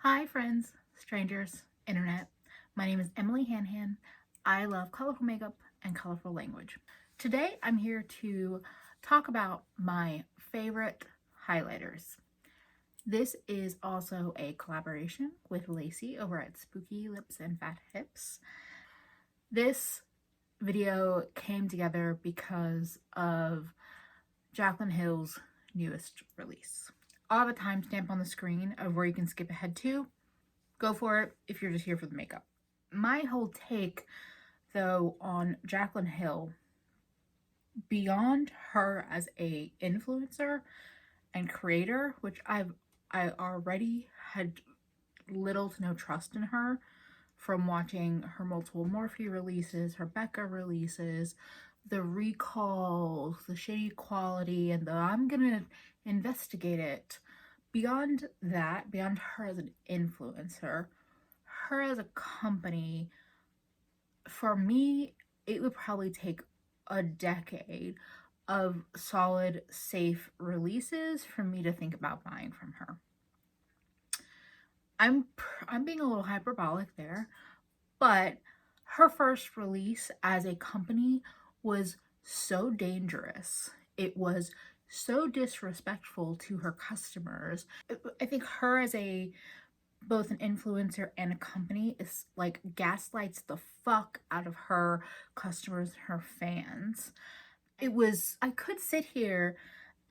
Hi friends, strangers, internet. My name is Emily Hanhan. I love colorful makeup and colorful language. Today I'm here to talk about my favorite highlighters. This is also a collaboration with Lacey over at Spooky Lips and Fat Hips. This video came together because of Jaclyn Hill's newest release. I'll have a timestamp on the screen of where you can skip ahead to. Go for it if you're just here for the makeup. My whole take, though, on Jaclyn Hill, beyond her as a influencer and creator, which I already had little to no trust in her from watching her multiple Morphe releases, her Becca releases, the recalls, the shady quality, and the I'm gonna investigate it. Beyond that, beyond her as an influencer, her as a company, for me, it would probably take a decade of solid, safe releases for me to think about buying from her. I'm being a little hyperbolic there, but her first release as a company was so dangerous. It was so disrespectful to her customers. I think her as both an influencer and a company is like gaslights the fuck out of her customers, her fans. I could sit here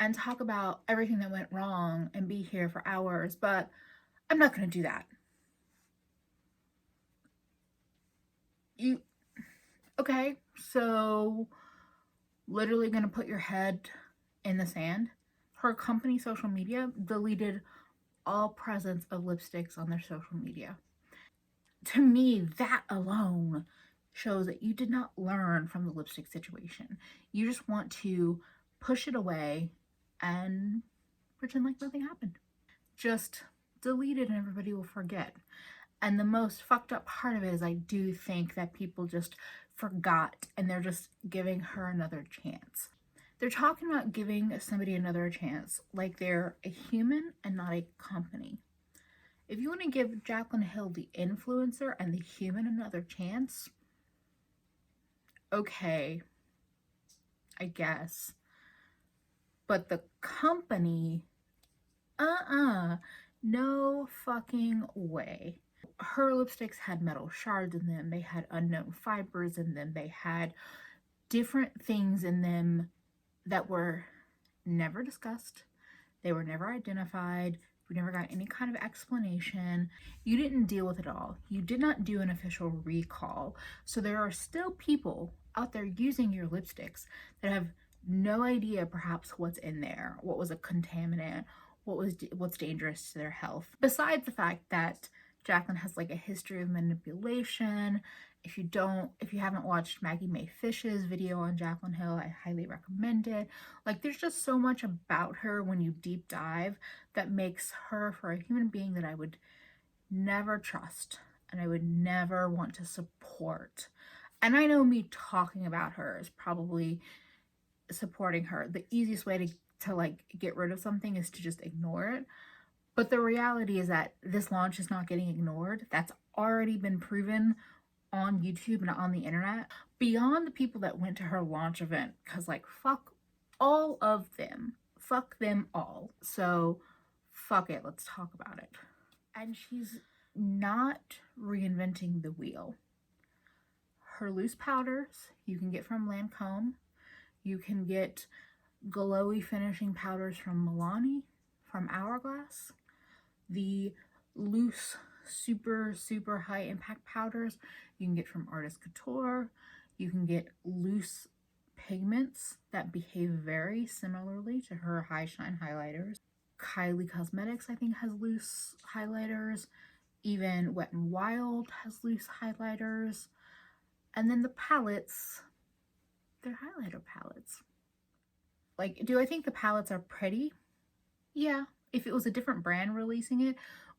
and talk about everything that went wrong and be here for hours, but I'm not going to do that. Okay, so literally going to put your head in the sand. Her company social media deleted all presence of lipsticks on their social media. To me, that alone shows that you did not learn from the lipstick situation. You just want to push it away and pretend like nothing happened. Just delete it and everybody will forget. And the most fucked up part of it is I do think that people just forgot and they're just giving her another chance. They're talking about giving somebody another chance like they're a human and not a company. If you want to give Jaclyn Hill, the influencer, and the human another chance, okay, I guess. But the company, no fucking way. Her lipsticks had metal shards in them, they had unknown fibers in them, they had different things in them that were never discussed, they were never identified, we never got any kind of explanation. You didn't deal with it all. You did not do an official recall. So there are still people out there using your lipsticks that have no idea perhaps what's in there, what was a contaminant, what's dangerous to their health. Besides the fact that Jaclyn has like a history of manipulation. If you haven't watched Maggie Mae Fish's video on Jaclyn Hill, I highly recommend it. Like, there's just so much about her when you deep dive that makes her, for a human being, that I would never trust and I would never want to support. And I know me talking about her is probably supporting her. The easiest way to like get rid of something is to just ignore it. But the reality is that this launch is not getting ignored. That's already been proven on YouTube and on the internet. Beyond the people that went to her launch event, because like fuck all of them. Fuck them all. So fuck it, let's talk about it. And she's not reinventing the wheel. Her loose powders you can get from Lancome. You can get glowy finishing powders from Milani, from Hourglass. The loose, super high impact powders you can get from Artist Couture. You can get loose pigments that behave very similarly to her high shine highlighters. Kylie Cosmetics, I think, has loose highlighters. Even Wet n Wild has loose highlighters. And then the palettes, they're highlighter palettes. Like, do I think the palettes are pretty? Yeah. If it was a different brand releasing it,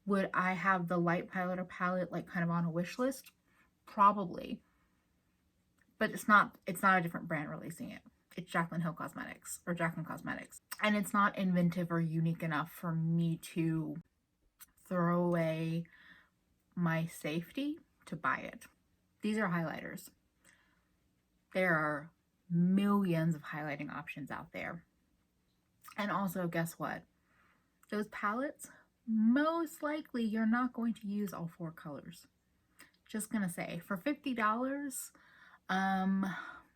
would I have the light highlighter palette like kind of on a wish list? Probably. But it's not a different brand releasing it. It's Jaclyn Hill Cosmetics or Jaclyn Cosmetics. And it's not inventive or unique enough for me to throw away my safety to buy it. These are highlighters. There are millions of highlighting options out there. And also, guess what? Those palettes, most likely you're not going to use all 4 colors. Just gonna say, for $50,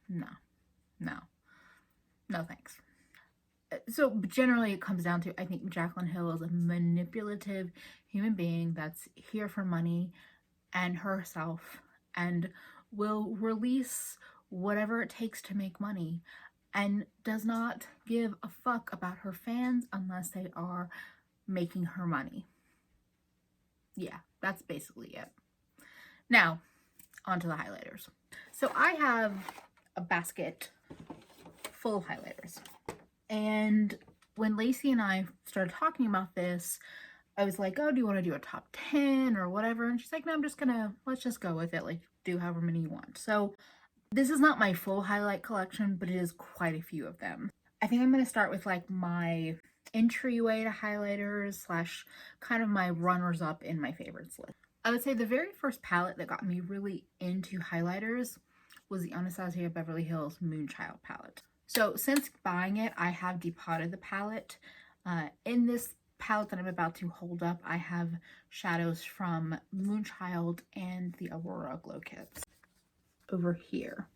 no thanks. So generally it comes down to, I think Jaclyn Hill is a manipulative human being that's here for money and herself, and will release whatever it takes to make money, and does not give a fuck about her fans unless they are making her money. Yeah, that's basically it. Now, onto the highlighters. So I have a basket full of highlighters. And when Lacey and I started talking about this, I was like, oh, do you want to do a top 10 or whatever? And she's like, no, let's just go with it. Like, do however many you want. So this is not my full highlight collection, but it is quite a few of them. I think I'm going to start with like my entryway to highlighters slash kind of my runners up in my favorites list. I would say the very first palette that got me really into highlighters was the Anastasia Beverly Hills Moonchild palette. So since buying it, I have depotted the palette. In this palette that I'm about to hold up, I have shadows from Moonchild and the Aurora Glow Kits over here.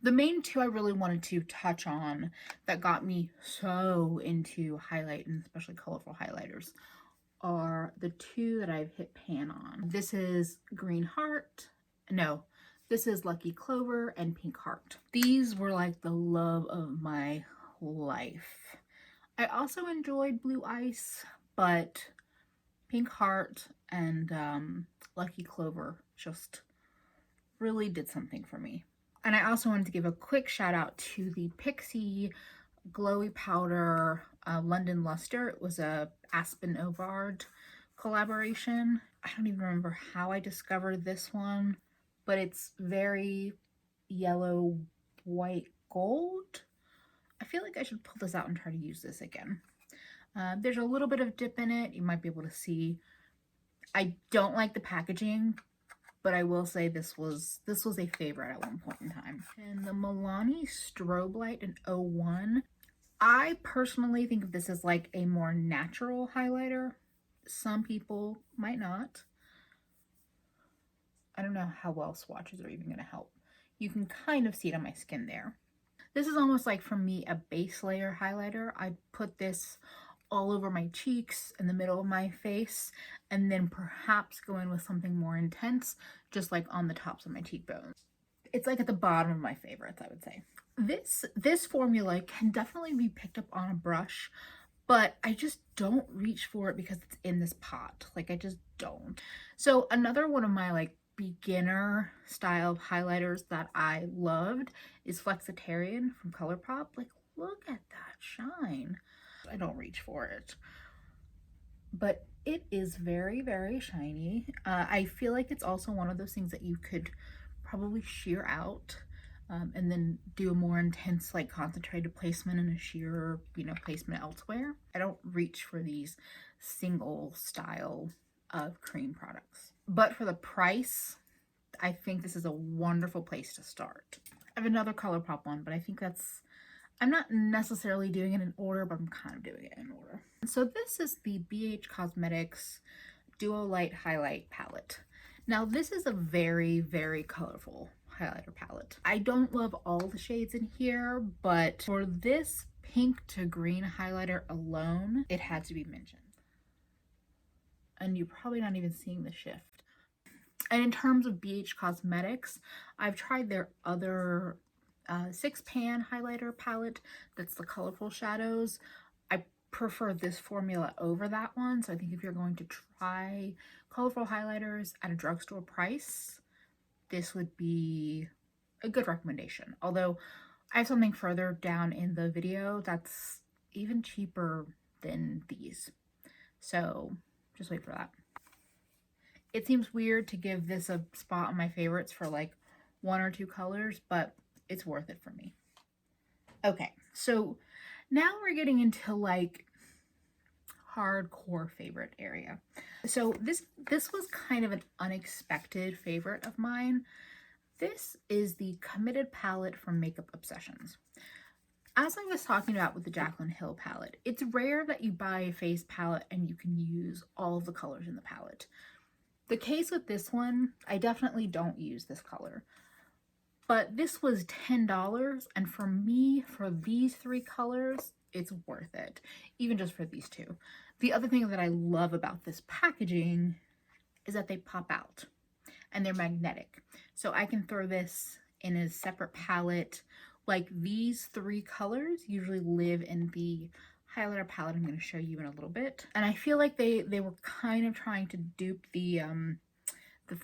The main 2 I really wanted to touch on that got me so into highlight, and especially colorful highlighters, are the 2 that I've hit pan on. This is Green Heart. No, this is Lucky Clover and Pink Heart. These were like the love of my life. I also enjoyed Blue Ice, but Pink Heart and Lucky Clover just really did something for me. And I also wanted to give a quick shout out to the Pixi Glowy Powder London Lustre. It was a Aspyn Ovard collaboration. I don't even remember how I discovered this one, but it's very yellow, white, gold. I feel like I should pull this out and try to use this again. There's a little bit of dip in it. You might be able to see. I don't like the packaging, but I will say this was a favorite at one point in time. And the Milani Strobelight in 01. I personally think of this as like a more natural highlighter. Some people might not. I don't know how well swatches are even going to help. You can kind of see it on my skin there. This is almost like, for me, a base layer highlighter. I put this all over my cheeks, in the middle of my face, and then perhaps go in with something more intense, just like on the tops of my cheekbones. It's like at the bottom of my favorites, I would say. This formula can definitely be picked up on a brush, but I just don't reach for it because it's in this pot. Like, I just don't. So another one of my like beginner style highlighters that I loved is Flexitarian from Colourpop. Like, look at that shine. I don't reach for it, but it is very, very shiny. I feel like it's also one of those things that you could probably sheer out and then do a more intense, like, concentrated placement and a sheer, placement elsewhere. I don't reach for these single style of cream products, but for the price, I think this is a wonderful place to start. I have another Colourpop one, but I think I'm not necessarily doing it in order, but I'm kind of doing it in order. So this is the BH Cosmetics Duo Light Highlight Palette. Now this is a very, very colorful highlighter palette. I don't love all the shades in here, but for this pink to green highlighter alone, it had to be mentioned. And you're probably not even seeing the shift. And in terms of BH Cosmetics, I've tried their other 6-pan highlighter palette that's the colorful shadows. I prefer this formula over that one. So I think if you're going to try colorful highlighters at a drugstore price, this would be a good recommendation. Although I have something further down in the video that's even cheaper than these. So just wait for that. It seems weird to give this a spot on my favorites for like 1 or 2 colors, but it's worth it for me. Okay, so now we're getting into like hardcore favorite area. So this was kind of an unexpected favorite of mine. This is the Committed palette from Makeup Obsessions. As I was talking about with the Jaclyn Hill palette, it's rare that you buy a face palette and you can use all of the colors in the palette. The case with this one, I definitely don't use this color. But this was $10, and for me, for these 3 colors, it's worth it, even just for these 2. The other thing that I love about this packaging is that they pop out and they're magnetic. So I can throw this in a separate palette. Like these 3 colors usually live in the highlighter palette I'm going to show you in a little bit. And I feel like they were kind of trying to dupe the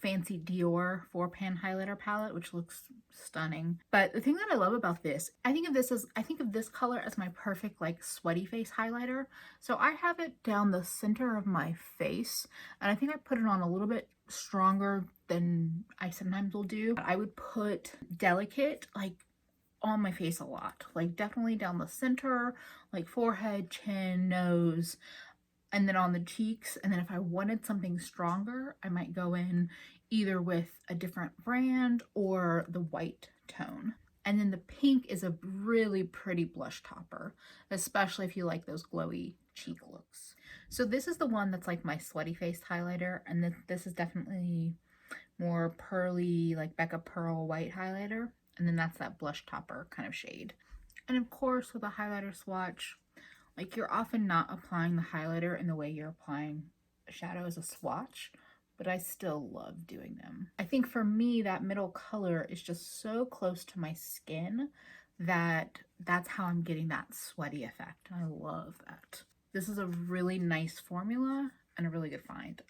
fancy Dior 4-pan highlighter palette, which looks stunning. But the thing that I love about this, I think of this color as my perfect like sweaty face highlighter. So I have it down the center of my face, and I think I put it on a little bit stronger than I sometimes will do. I would put Delicate like on my face a lot, like definitely down the center, like forehead, chin, nose, and then on the cheeks. And then if I wanted something stronger, I might go in either with a different brand or the white tone. And then the pink is a really pretty blush topper, especially if you like those glowy cheek looks. So this is the one that's like my sweaty face highlighter, and this is definitely more pearly, like Becca Pearl white highlighter. And then that's that blush topper kind of shade. And of course, with a highlighter swatch, like you're often not applying the highlighter in the way you're applying a shadow as a swatch, but I still love doing them. I think for me, that middle color is just so close to my skin that that's how I'm getting that sweaty effect. I love that. This is a really nice formula and a really good find.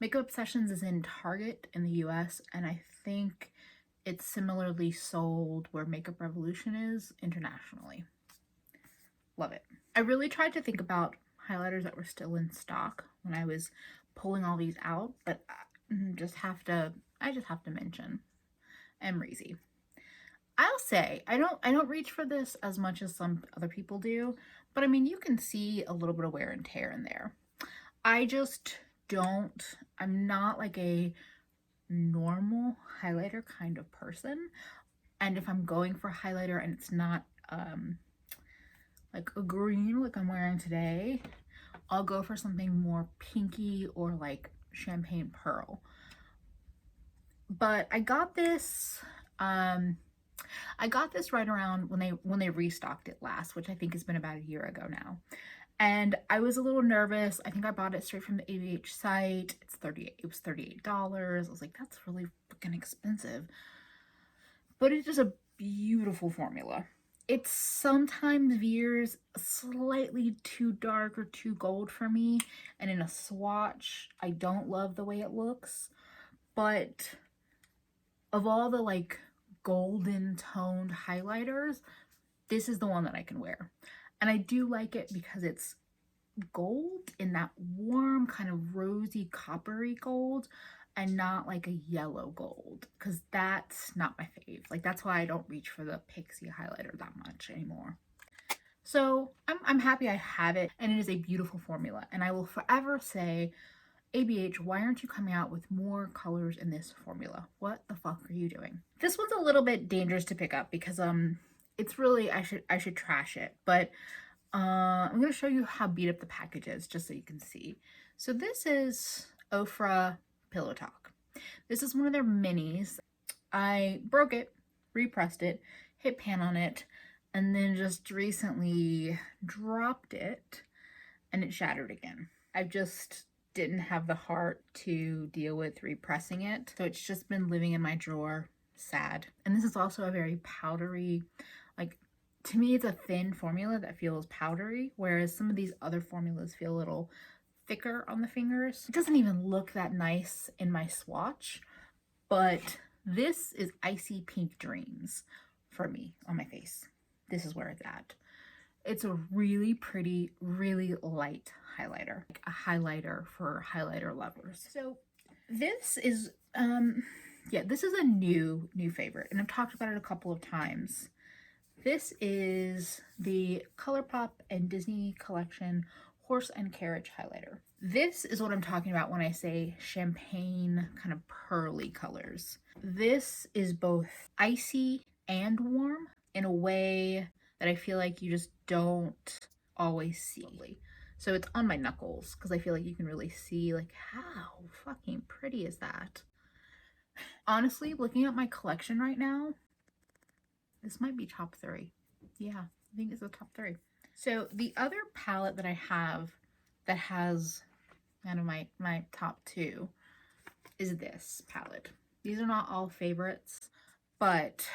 Makeup Obsessions is in Target in the US, and I think it's similarly sold where Makeup Revolution is internationally. Love it. I really tried to think about highlighters that were still in stock when I was pulling all these out, but I just have to mention Amrezy. I'll say I don't reach for this as much as some other people do, but I mean, you can see a little bit of wear and tear in there. I just don't. I'm not like a normal highlighter kind of person, and if I'm going for highlighter and it's not like a green like I'm wearing today, I'll go for something more pinky or like champagne pearl. But I got this right around when they restocked it last, which I think has been about a year ago now. And I was a little nervous. I think I bought it straight from the ABH site. It was $38. I was like, that's really freaking expensive. But it's just a beautiful formula. It sometimes veers slightly too dark or too gold for me. And in a swatch, I don't love the way it looks. But of all the like golden toned highlighters, this is the one that I can wear. And I do like it because it's gold in that warm kind of rosy coppery gold and not like a yellow gold, because that's not my fave. Like that's why I don't reach for the Pixi highlighter that much anymore. So I'm happy I have it, and it is a beautiful formula, and I will forever say, ABH, why aren't you coming out with more colors in this formula? What the fuck are you doing? This one's a little bit dangerous to pick up because it's really, I should trash it, but I'm going to show you how beat up the package is just so you can see. So this is Ofra Pillow Talk. This is one of their minis. I broke it, repressed it, hit pan on it, and then just recently dropped it and it shattered again. I just didn't have the heart to deal with repressing it, so it's just been living in my drawer, sad. And this is also a very powdery, like, to me it's a thin formula that feels powdery, whereas some of these other formulas feel a little thicker on the fingers. It doesn't even look that nice in my swatch, but this is Icy Pink Dreams for me on my face. This is where it's at. It's a really pretty, really light highlighter, like a highlighter for highlighter lovers. So this is, yeah, this is a new favorite, and I've talked about it a couple of times. This is the Colourpop and Disney collection Horse and Carriage highlighter. This is what I'm talking about when I say champagne kind of pearly colors. This is both icy and warm in a way that I feel like you just don't always see. So it's on my knuckles because I feel like you can really see, like, how fucking pretty is that? Honestly, looking at my collection right now, this might be top 3. Yeah, I think it's the top 3. So the other palette that I have that has kind of my top 2 is this palette. These are not all favorites, but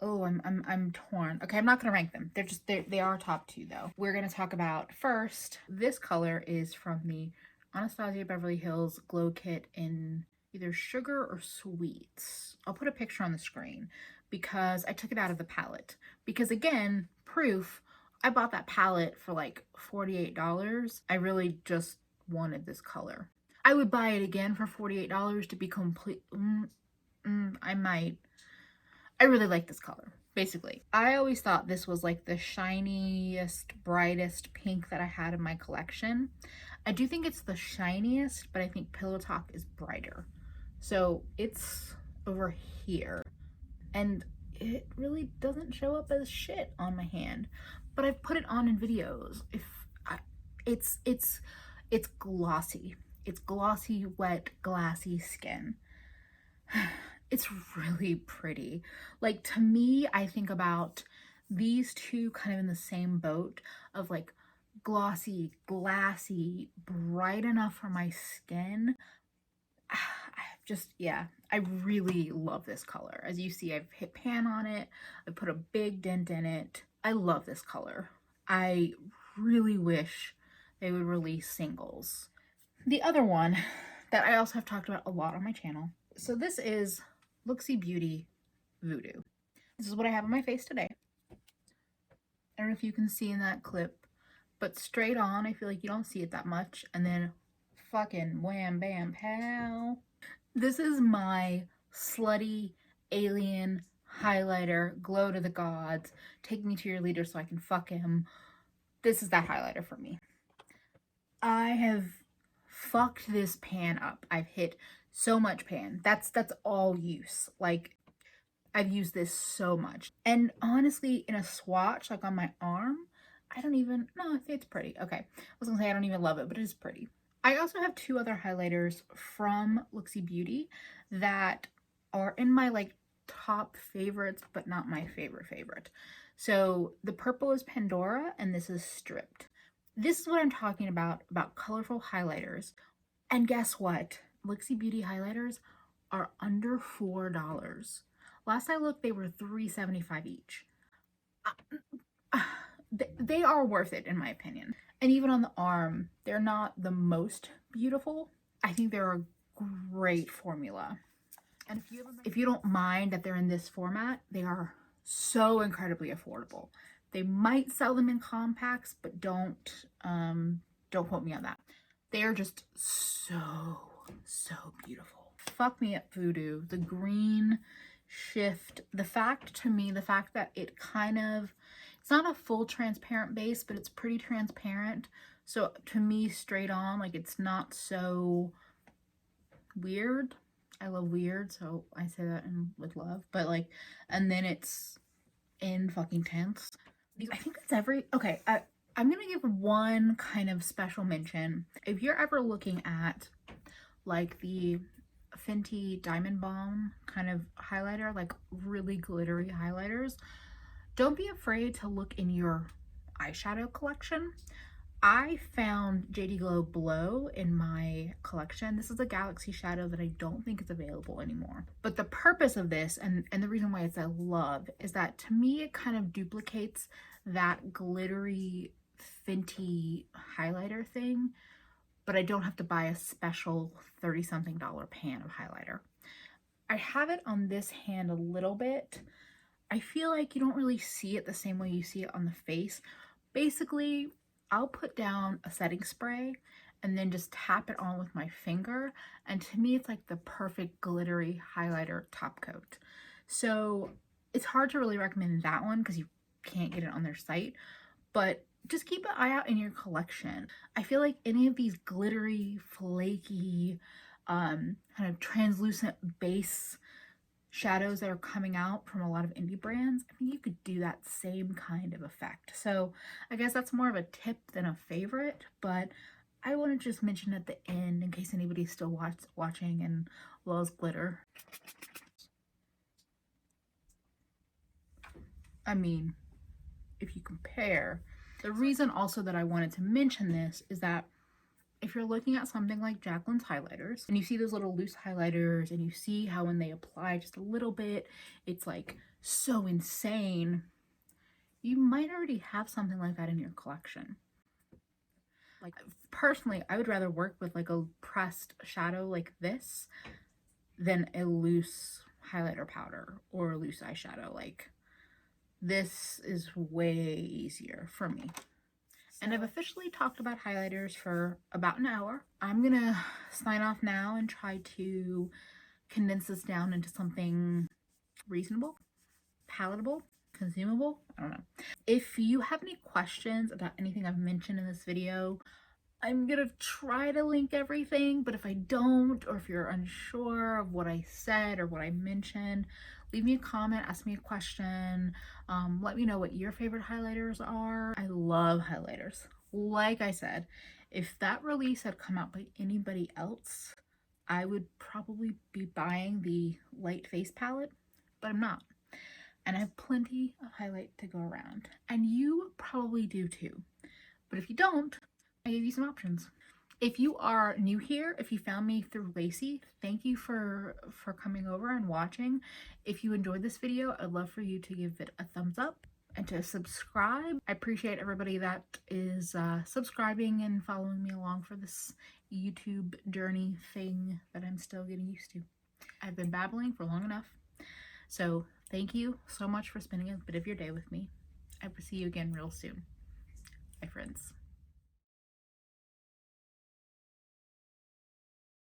oh, I'm torn. Okay, I'm not gonna rank them. They are top 2 though. We're gonna talk about first. This color is from the Anastasia Beverly Hills Glow Kit in either sugar or sweets. I'll put a picture on the screen because I took it out of the palette. Because again, proof, I bought that palette for like $48. I really just wanted this color. I would buy it again for $48 to be complete. I might. I really like this color, basically. I always thought this was like the shiniest, brightest pink that I had in my collection. I do think it's the shiniest, but I think Pillow Talk is brighter. So it's over here. And it really doesn't show up as shit on my hand. But I've put it on in videos. It's glossy. It's glossy, wet, glassy skin. It's really pretty. Like, to me, I think about these two kind of in the same boat of like glossy, glassy, bright enough for my skin. Yeah, I really love this color. As you see, I've hit pan on it. I put a big dent in it. I love this color. I really wish they would release singles. The other one that I also have talked about a lot on my channel. So this is Looxi Beauty Voodoo. This is what I have on my face today. I don't know if you can see in that clip, but straight on, I feel like you don't see it that much. And then fucking wham, bam, pow. This is my slutty alien highlighter, glow to the gods, take me to your leader so I can fuck him. This is that highlighter for me. I have fucked this pan up. I've hit so much pan. That's all use. Like, I've used this so much. And honestly, in a swatch, like on my arm, I don't even, no, it's pretty. Okay, I was gonna say I don't even love it, but it is pretty. I also have 2 other highlighters from Looxi Beauty that are in my like top favorites, but not my favorite. So the purple is Pandora and this is Stripped. This is what I'm talking about colorful highlighters. And guess what? Looxi Beauty highlighters are under $4. Last I looked, they were $3.75 each. They are worth it in my opinion. And even on the arm, they're not the most beautiful. I think they're a great formula. And if you don't mind that they're in this format, they are so incredibly affordable. They might sell them in compacts, but don't quote me on that. They are just so beautiful. Fuck me up, Voodoo. The green shift, the fact that it kind of, it's not a full transparent base, but it's pretty transparent. So to me, straight on, like, it's not so weird. I love weird, so I say that with love. But like, and then it's in fucking tense. I think that's okay, I'm gonna give one kind of special mention. If you're ever looking at like the Fenty Diamond Bomb kind of highlighter, like really glittery highlighters, don't be afraid to look in your eyeshadow collection. I found JD Glow Blow in my collection. This is a Galaxy shadow that I don't think is available anymore. But the purpose of this, and the reason why it's a love, is that to me it kind of duplicates that glittery Fenty highlighter thing, but I don't have to buy a special $30-something pan of highlighter. I have it on this hand a little bit. I feel like you don't really see it the same way you see it on the face. Basically, I'll put down a setting spray and then just tap it on with my finger. And to me, it's like the perfect glittery highlighter top coat. So it's hard to really recommend that one because you can't get it on their site. But just keep an eye out in your collection. I feel like any of these glittery, flaky, kind of translucent base shadows that are coming out from a lot of indie brands, I think you could do that same kind of effect. So I guess that's more of a tip than a favorite, but I want to just mention at the end in case anybody's still watching and loves glitter. I mean, if you compare, the reason also that I wanted to mention this is that if you're looking at something like Jaclyn's highlighters and you see those little loose highlighters and you see how when they apply just a little bit, it's like so insane, you might already have something like that in your collection. Like personally, I would rather work with like a pressed shadow like this than a loose highlighter powder or a loose eyeshadow. Like this is way easier for me. And I've officially talked about highlighters for about an hour. I'm gonna sign off now and try to condense this down into something reasonable, palatable, consumable. I don't know. If you have any questions about anything I've mentioned in this video, I'm gonna try to link everything, but if I don't, or if you're unsure of what I said or what I mentioned, leave me a comment, ask me a question, let me know what your favorite highlighters are. I love highlighters. Like I said, if that release had come out by anybody else, I would probably be buying the light face palette, but I'm not. And I have plenty of highlight to go around. And you probably do too. But if you don't, I gave you some options. If you are new here, if you found me through Lacey, thank you for coming over and watching. If you enjoyed this video, I'd love for you to give it a thumbs up and to subscribe. I appreciate everybody that is subscribing and following me along for this YouTube journey thing that I'm still getting used to. I've been babbling for long enough. So thank you so much for spending a bit of your day with me. I will see you again real soon. Bye, friends.